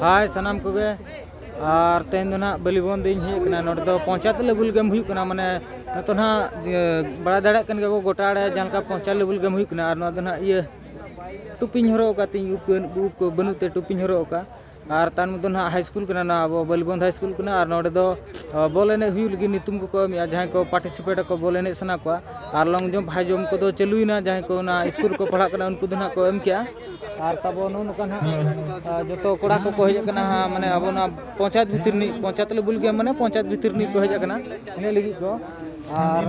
हाय सनाम को गे और तेन दो ना बलिबन दिन हेकना नोड दो पंचायत लेवल गेम हुई कना माने तो ना बड़ा दाड़ा कन के गोटाड़े जहां का पंचायत लेवल गेम हुई कना और नो दो ना ये टुपिन हरो का तीन उप को बनुते टुपिन हरो का और तान मत ना हाई स्कूल कना ना अब बलिबन हाई स्कूल कना और नोड दो बॉल एने हुई लगी नितुम को एम जहां को पार्टिसिपेट को बॉल एने सना को और लॉन्ग जंप हाई जंप को चलुना जहां को ना स्कूल को पढ़ा कना उनको दो ना को एम किया और तब नोका जो कड़ा को हजना माने अब पंचायत भितर पंचायत लेवल गेम माने पंचायत भितर को हजना इन लगी को और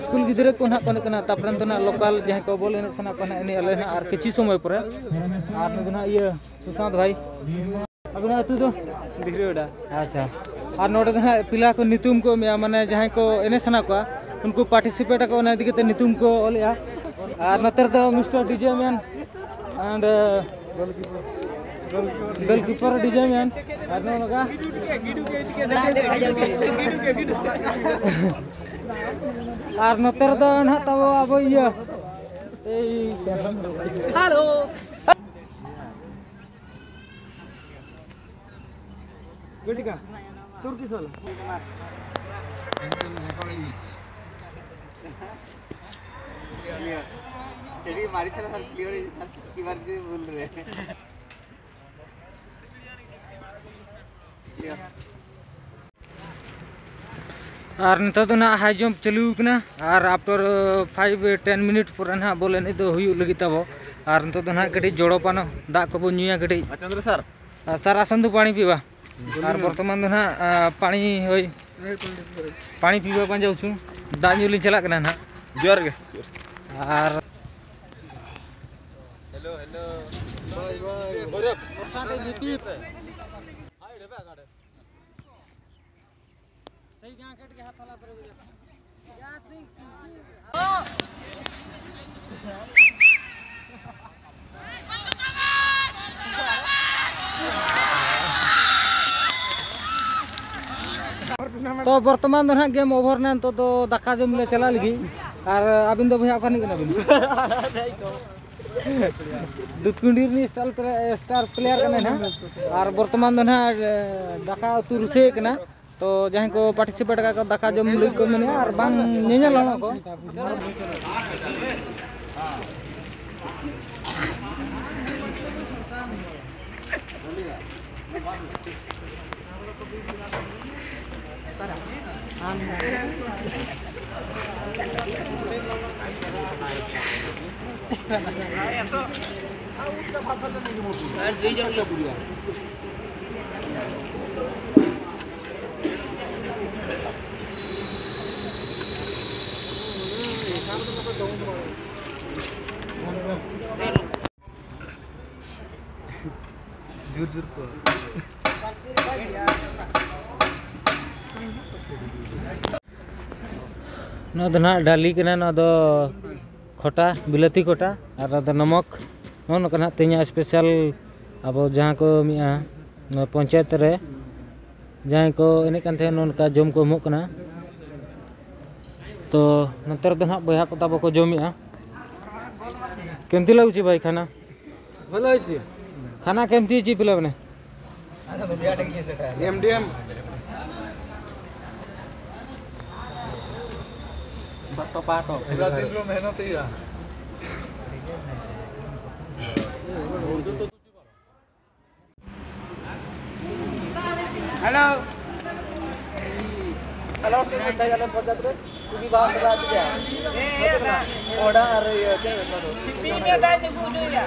स्कूल गिद्रे को ना कने तापर ना लोकल जहां को बोल एने सना को इन अले ना और किछि समय पर और ना ये सुशांत भाई अब ना तू तो दिखरेडा अच्छा और नोडे ना पिला को नितुम को माने जहां को एने सना को उनको पार्टिसिपेट को ना दिगते नितुम को ओलिया और नतर तो mister DJ man and goalkeeper DJ man और नो लगा और नतर तो ना तब अब ये हेलो गुडिका तुर्की सोल चलिए मारी चला सर क्लियर की बार जी बोल रहे हैं और नित तो ना हाई जंप चलू कना और आफ्टर 5-10 मिनट पर ना बोले नहीं तो हुई लगी तब और नित तो ना कटी जोड़ोपानो दा को बो नुया कटी चंद्र सर सर आसन तो पानी पीवा और वर्तमान तो ना पानी होई पानी पीवा पान जाऊछु दा नुली चला कना ना जोर के और हेलो हेलो बाय बाय वर्षा के बीपी पे हाय रे गाड़े सही गां कट के हाथ वाला करे क्या थिंक तो वर्तमान ना गेम ओवर ना तो दाका जम ले चला लगी और अबिन दो भैया कानी कना बिन दुतकुंडीर स्टार प्लेयर कने ना और वर्तमान ना दाका उतु रुसे कना तो जहां को पार्टिसिपेट का दाका जम ले को मने और बांग नेनेल होना को जुर जुर को ना डाली कना खोटा बिलाती खोटा और नमक ना तेना स्पेशल अब जहाँ को पंचायत रे जहाँ को एने नौका जम को एमोग कना तो नतर तो ना बया को तब को जमे केमती लगुच भाई खाना भलो खाना केमती ची पिला बने एमडीएम पाटो पाटो पूरा दिन रो मेहनत ही हेलो हेलो तीन घंटा जाने पंचायत रे कुबी बाहर से बात क्या ओडा और ये क्या में गाय ने पूछो या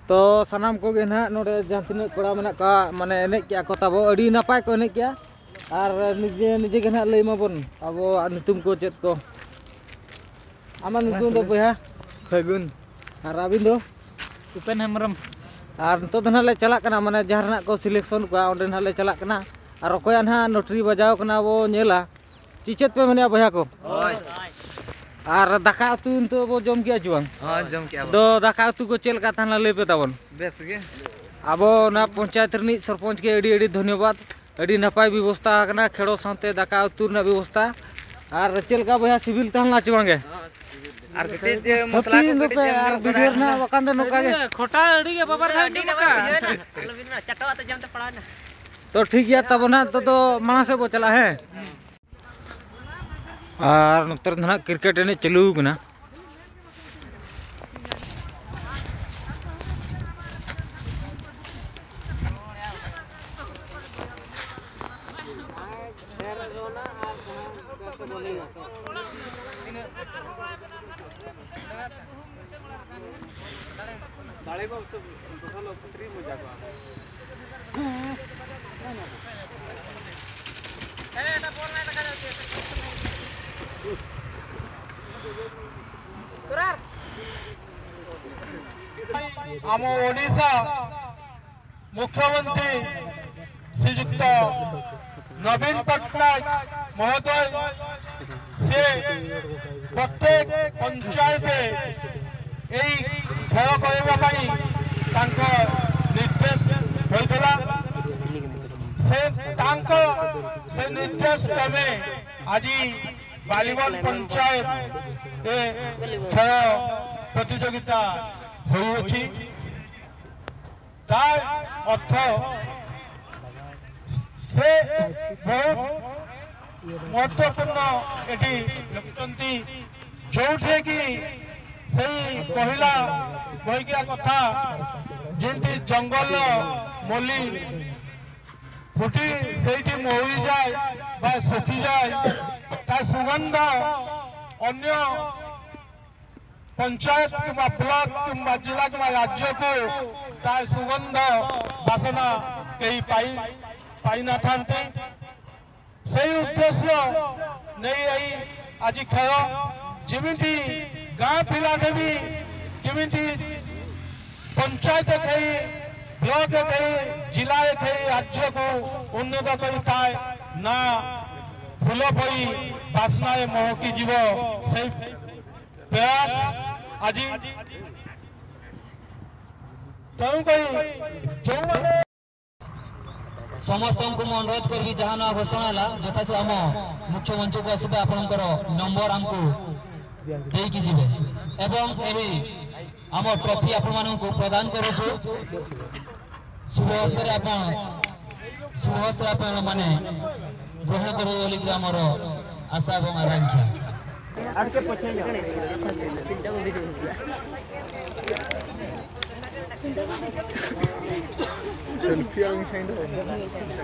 तो सनाम को गे ना नोडे जहां तिना कोड़ा मेना का माने एने क्या को तबो अडी नापाय को एने क्या और निजे निजे के ना लई माबन अब नितुम को चेत को आमा नितुम दो बया फगुन और अबिन दो उपेन हेमरम और तो ना ले चला कना माने जहां को सिलेक्शन को ओंडे ना ले चला कना और ओकोया ना नोटरी बजाव कना वो नेला चिचेत पे मने बया को और दाका उतु तो वो जम किया जुआं हां जम किया दो दाका उतु को चेल का थाना ले पे ताबन बेस गे अब ना पंचायत रनी सरपंच के एडी एडी धन्यवाद एडी नपाय व्यवस्था कना खेड़ो साथे दाका उतु ना व्यवस्था और चेल का बया सिविल तहला चवांगे आर कटे मसला को कटे आर बिगोर ना बकान दो नोका गे खोटा अड़ी गे बाबा रे बका चटवा तो जम तो पड़ा ना तो ठीक गया तब ना तो माना से बो चला है और नोतर ना क्रिकेट एने चालू कना आम ओडिशा मुख्यमंत्री श्रीयुक्त नवीन पट्टनायक महोदय से प्रत्येक पंचायत खेल करने निर्देश होता से निर्देश क्रमे आज बालीवन पंचायत खेल प्रतियोगिता होइछि तार अर्थ से बहुत महत्वपूर्ण एटी लिखिचंती जोठे कि सही कहला बहिकिया कथा जेंती जंगल मोली फुटी सेठी मोही जाए बा सुखी जाए ता सुगंध अन्य पंचायत किंवा ब्लॉक किंवा जिला किंवा राज्य को ता सुगंध बासना कहीं पाई ना थांते सही उद्देश्य नहीं आई आज खेल जमीती गाँ पिला भी जमीती पंचायत कही ब्लॉक कही जिला कही राज्य को उन्नत करी ताए ना फूल पई बासना महकी जीव से प्रयास आज समस्त को अनुरोध करी जहाँ ना घोषणा है जथा से आम मुख्यमंत्री को आसबे आपनकर नंबर हमको देकी जिवे एवं एही आम ट्रॉफी आपण मानन को प्रदान करूछु शुभहस्ते आपण माने ग्रहण करू बोली हमर आशा एवं आकांक्षा आके पछे जा सेल्फी आनी चाहिए